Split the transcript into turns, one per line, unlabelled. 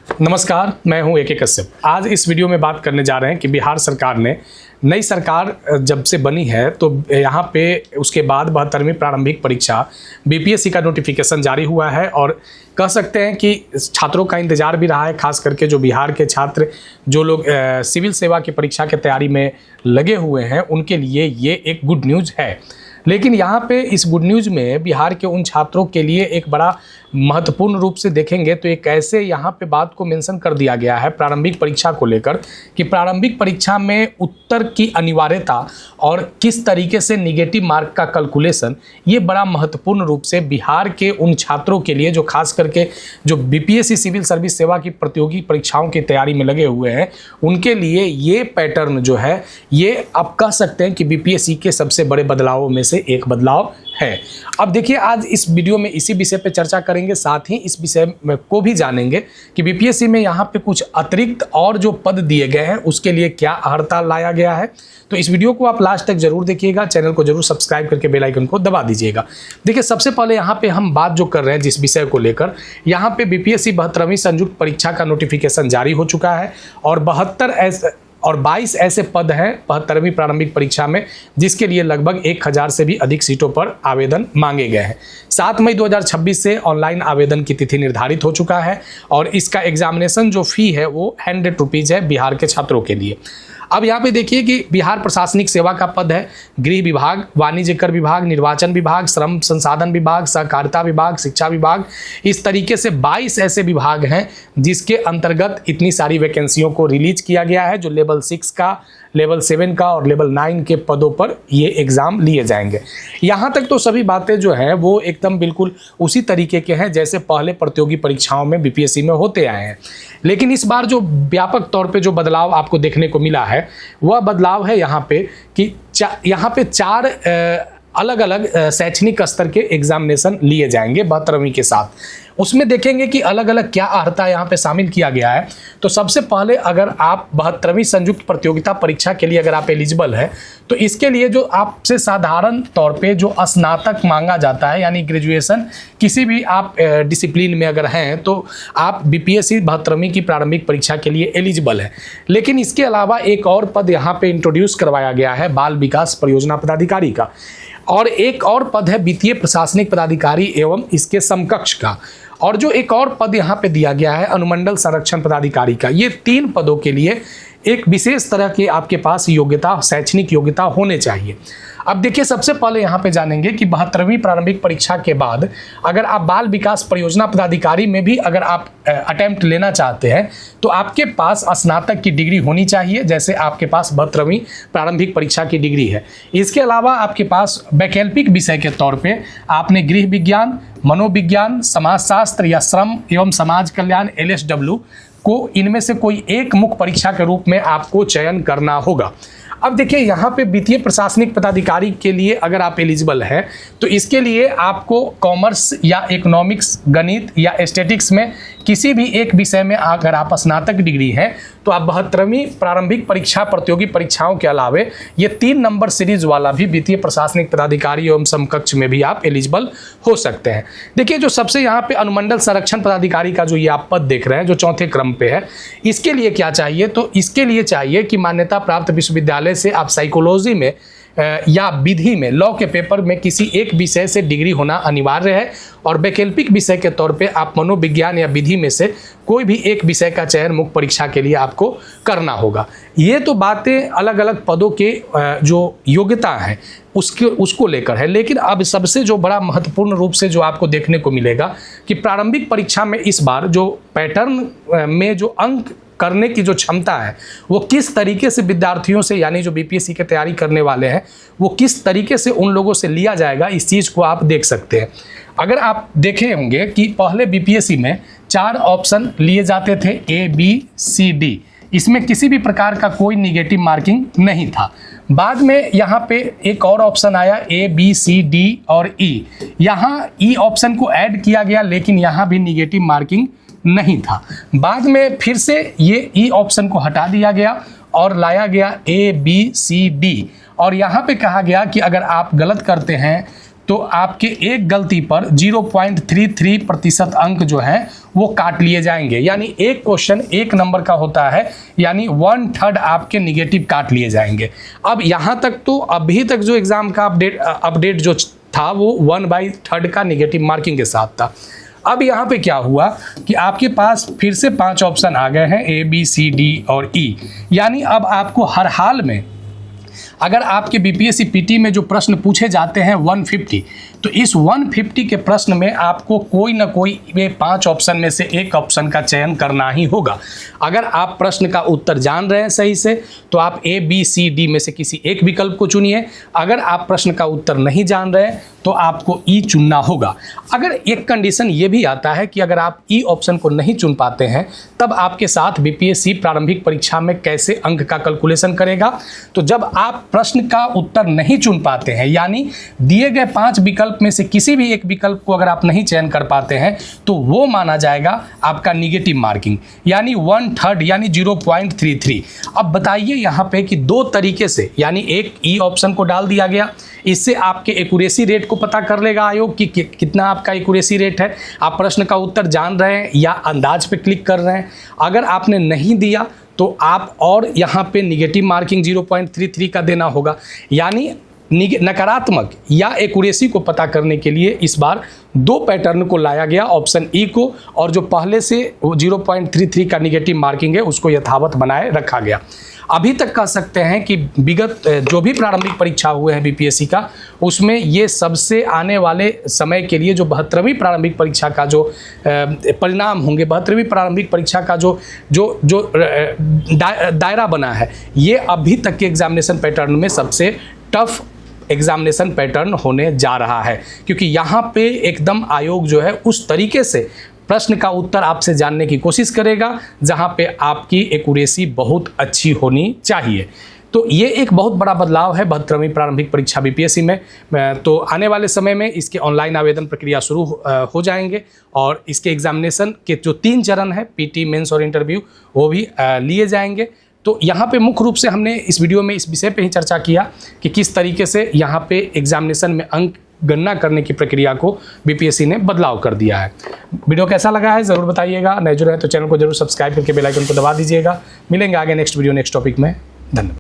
नमस्कार, मैं हूं ए.के. कश्यप। आज इस वीडियो में बात करने जा रहे हैं कि बिहार सरकार ने नई सरकार जब से बनी है तो यहाँ पे उसके बाद 72वीं प्रारंभिक परीक्षा बीपीएससी का नोटिफिकेशन जारी हुआ है और कह सकते हैं कि छात्रों का इंतजार भी रहा है, खास करके जो बिहार के छात्र जो लोग सिविल सेवा की परीक्षा की तैयारी में लगे हुए हैं उनके लिए ये एक गुड न्यूज़ है। लेकिन यहाँ पे इस गुड न्यूज़ में बिहार के उन छात्रों के लिए एक बड़ा महत्वपूर्ण रूप से देखेंगे तो एक ऐसे यहाँ पे बात को मेंशन कर दिया गया है प्रारंभिक परीक्षा को लेकर कि प्रारंभिक परीक्षा में उत्तर की अनिवार्यता और किस तरीके से निगेटिव मार्क का कैलकुलेशन, ये बड़ा महत्वपूर्ण रूप से बिहार के उन छात्रों के लिए जो खास करके जो बीपीएससी सिविल सर्विस सेवा की प्रतियोगी परीक्षाओं की तैयारी में लगे हुए हैं उनके लिए ये पैटर्न जो है ये आप कह सकते हैं कि बीपीएससी के सबसे बड़े बदलावों में से एक बदलाव है। अब देखिए, आज इस वीडियो में इसी विषय पे चर्चा करेंगे, साथ ही इस विषय को भी जानेंगे कि बीपीएससी में यहाँ पे कुछ अतिरिक्त और जो पद दिए गए हैं उसके लिए क्या हड़ताल लाया गया है। तो इस वीडियो को आप लास्ट तक जरूर देखिएगा, चैनल को जरूर सब्सक्राइब करके बेल आइकन को दबा दीजिएगा। देखिए, सबसे पहले यहाँ पे हम बात जो कर रहे हैं जिस विषय को लेकर, यहाँ पे बीपीएससी 72वीं संयुक्त परीक्षा का नोटिफिकेशन जारी हो चुका है और 22 ऐसे पद हैं 72वीं प्रारंभिक परीक्षा में जिसके लिए लगभग 1000 से भी अधिक सीटों पर आवेदन मांगे गए हैं। 7 मई 2026 से ऑनलाइन आवेदन की तिथि निर्धारित हो चुका है और इसका एग्जामिनेशन जो फी है वो 100 रुपीज़ है बिहार के छात्रों के लिए। अब यहाँ पे देखिए कि बिहार प्रशासनिक सेवा का पद है, गृह विभाग, वाणिज्य कर विभाग, निर्वाचन विभाग, श्रम संसाधन विभाग, सहकारिता विभाग, शिक्षा विभाग, इस तरीके से 22 ऐसे विभाग हैं जिसके अंतर्गत इतनी सारी वैकेंसियों को रिलीज किया गया है जो लेवल 6 का, लेवल 7 का और लेवल 9 के पदों पर ये एग्ज़ाम लिए जाएंगे। यहाँ तक तो सभी बातें जो हैं वो एकदम बिल्कुल उसी तरीके के हैं जैसे पहले प्रतियोगी परीक्षाओं में बीपीएससी में होते आए हैं। लेकिन इस बार जो व्यापक तौर पे जो बदलाव आपको देखने को मिला है वह बदलाव है यहाँ पे कि यहाँ पे 4 अलग अलग शैक्षणिक स्तर के एग्जामिनेशन लिए जाएंगे 72वीं के साथ। उसमें देखेंगे कि अलग अलग क्या अर्हता यहाँ पे शामिल किया गया है। तो सबसे पहले अगर आप 72वीं संयुक्त प्रतियोगिता परीक्षा के लिए अगर आप एलिजिबल है तो इसके लिए जो आपसे साधारण तौर पे जो स्नातक मांगा जाता है यानी ग्रेजुएशन किसी भी आप डिसिप्लिन में अगर हैं तो आप बीपीएससी 72वीं की प्रारंभिक परीक्षा के लिए एलिजिबल है। लेकिन इसके अलावा एक और पद यहाँ पे इंट्रोड्यूस करवाया गया है बाल विकास परियोजना पदाधिकारी का और एक और पद है वित्तीय प्रशासनिक पदाधिकारी एवं इसके समकक्ष का और जो एक और पद यहाँ पे दिया गया है अनुमंडल संरक्षण पदाधिकारी का। ये 3 पदों के लिए एक विशेष तरह की आपके पास योग्यता, शैक्षणिक योग्यता होने चाहिए। अब देखिए, सबसे पहले यहाँ पे जानेंगे कि 72वीं प्रारंभिक परीक्षा के बाद अगर आप बाल विकास परियोजना पदाधिकारी में भी अगर आप अटेम्प्ट लेना चाहते हैं तो आपके पास स्नातक की डिग्री होनी चाहिए जैसे आपके पास 72वीं प्रारंभिक परीक्षा की डिग्री है। इसके अलावा आपके पास वैकल्पिक विषय के तौर पे आपने गृह विज्ञान, मनोविज्ञान, समाजशास्त्र या श्रम एवं समाज कल्याण LSW को इनमें से कोई एक मुख्य परीक्षा के रूप में आपको चयन करना होगा। अब देखिए, यहाँ पे वित्तीय प्रशासनिक पदाधिकारी के लिए अगर आप एलिजिबल हैं तो इसके लिए आपको कॉमर्स या इकोनॉमिक्स, गणित या स्टैटिक्स में किसी भी एक विषय में अगर आप स्नातक डिग्री हैं तो आप 72वीं प्रारंभिक परीक्षा प्रतियोगी परीक्षाओं के अलावे ये 3 नंबर सीरीज वाला भी वित्तीय प्रशासनिक पदाधिकारी एवं समकक्ष में भी आप एलिजिबल हो सकते हैं। देखिए, जो सबसे यहाँ पे अनुमंडल संरक्षण पदाधिकारी का जो ये आप पद देख रहे हैं जो 4थे क्रम पे है, इसके लिए क्या चाहिए तो इसके लिए चाहिए कि मान्यता प्राप्त विश्वविद्यालय से आप साइकोलॉजी में या विधि में, लॉ के पेपर में किसी एक विषय से डिग्री होना अनिवार्य है और वैकल्पिक विषय के तौर पे आप मनोविज्ञान या विधि में से कोई भी एक विषय का चयन मुख्य परीक्षा के लिए आपको करना होगा। ये तो बातें अलग अलग पदों के जो योग्यता है उसको लेकर है। लेकिन अब सबसे जो बड़ा महत्वपूर्ण रूप से जो आपको देखने को मिलेगा कि प्रारंभिक परीक्षा में इस बार जो पैटर्न में जो अंक करने की जो क्षमता है वो किस तरीके से विद्यार्थियों से यानी जो बीपीएससी की तैयारी करने वाले हैं वो किस तरीके से उन लोगों से लिया जाएगा, इस चीज़ को आप देख सकते हैं। अगर आप देखे होंगे कि पहले बीपीएससी में 4 ऑप्शन लिए जाते थे ABCD, इसमें किसी भी प्रकार का कोई निगेटिव मार्किंग नहीं था। बाद में यहाँ पे एक और ऑप्शन आया ABCD और E, यहाँ E ऑप्शन को ऐड किया गया लेकिन यहाँ भी निगेटिव मार्किंग नहीं था। बाद में फिर से ये E ऑप्शन को हटा दिया गया और लाया गया ABCD और यहाँ पे कहा गया कि अगर आप गलत करते हैं तो आपके एक गलती पर 0.33% अंक जो है वो काट लिए जाएंगे। यानी एक क्वेश्चन 1 नंबर का होता है, यानी 1/3 आपके निगेटिव काट लिए जाएंगे। अब यहाँ तक तो अभी तक जो एग्जाम का अपडेट जो था वो 1/3 का निगेटिव मार्किंग के साथ था। अब यहाँ पे क्या हुआ कि आपके पास फिर से 5 ऑप्शन आ गए हैं, A, B, C, D और E। यानी अब आपको हर हाल में अगर आपके बीपीएससी पीटी में जो प्रश्न पूछे जाते हैं 150, तो इस 150 के प्रश्न में आपको कोई ना कोई 5 ऑप्शन में से एक ऑप्शन का चयन करना ही होगा। अगर आप प्रश्न का उत्तर जान रहे हैं सही से तो आप A, B, C, D में से किसी एक विकल्प को चुनिए। अगर आप प्रश्न का उत्तर नहीं जान रहे हैं तो आपको E चुनना होगा। अगर एक कंडीशन ये भी आता है कि अगर आप E ऑप्शन को नहीं चुन पाते हैं तब आपके साथ बीपीएससी प्रारंभिक परीक्षा में कैसे अंक का कैलकुलेशन करेगा। तो जब आप प्रश्न का उत्तर नहीं चुन पाते हैं, यानी दिए गए 5 विकल्प में से किसी भी एक विकल्प को अगर आप नहीं चयन कर पाते हैं तो वो माना जाएगा आपका निगेटिव मार्किंग, यानी 1/3 यानी 0.33। अब बताइए यहाँ पे कि 2 तरीके से, यानी एक E ऑप्शन को डाल दिया गया, इससे आपके एक्यूरेसी रेट को पता कर लेगा आयोग कि कितना आपका एक्यूरेसी रेट है, आप प्रश्न का उत्तर जान रहे हैं या अंदाज पे क्लिक कर रहे हैं। अगर आपने नहीं दिया तो आप और यहाँ पे निगेटिव मार्किंग 0.33 का देना होगा। यानी नकारात्मक या एक्यूरेसी को पता करने के लिए इस बार 2 पैटर्न को लाया गया, ऑप्शन E को, और जो पहले से 0.33 का निगेटिव मार्किंग है उसको यथावत बनाए रखा गया। अभी तक कह सकते हैं कि विगत जो भी प्रारंभिक परीक्षा हुए हैं बीपीएससी का, उसमें ये सबसे आने वाले समय के लिए जो 72वीं प्रारंभिक परीक्षा का जो परिणाम होंगे, 72वीं प्रारंभिक परीक्षा का जो दायरा बना है, ये अभी तक के एग्जामिनेशन पैटर्न में सबसे टफ एग्जामिनेशन पैटर्न होने जा रहा है। क्योंकि यहाँ पे एकदम आयोग जो है उस तरीके से प्रश्न का उत्तर आपसे जानने की कोशिश करेगा जहाँ पे आपकी एक्यूरेसी बहुत अच्छी होनी चाहिए। तो ये एक बहुत बड़ा बदलाव है 72वीं प्रारंभिक परीक्षा बीपीएससी में। तो आने वाले समय में इसके ऑनलाइन आवेदन प्रक्रिया शुरू हो जाएंगे और इसके एग्जामिनेशन के जो 3 चरण है, पीटी, मेंस और इंटरव्यू, वो भी लिए जाएंगे। तो यहाँ पे मुख्य रूप से हमने इस वीडियो में इस विषय पे ही चर्चा किया कि किस तरीके से यहाँ पे एग्जामिनेशन में अंक गणना करने की प्रक्रिया को बीपीएससी ने बदलाव कर दिया है। वीडियो कैसा लगा है ज़रूर बताइएगा। नए जो रहे तो चैनल को जरूर सब्सक्राइब करके बेल आइकन को दबा दीजिएगा। मिलेंगे आगे नेक्स्ट वीडियो नेक्स्ट टॉपिक में। धन्यवाद।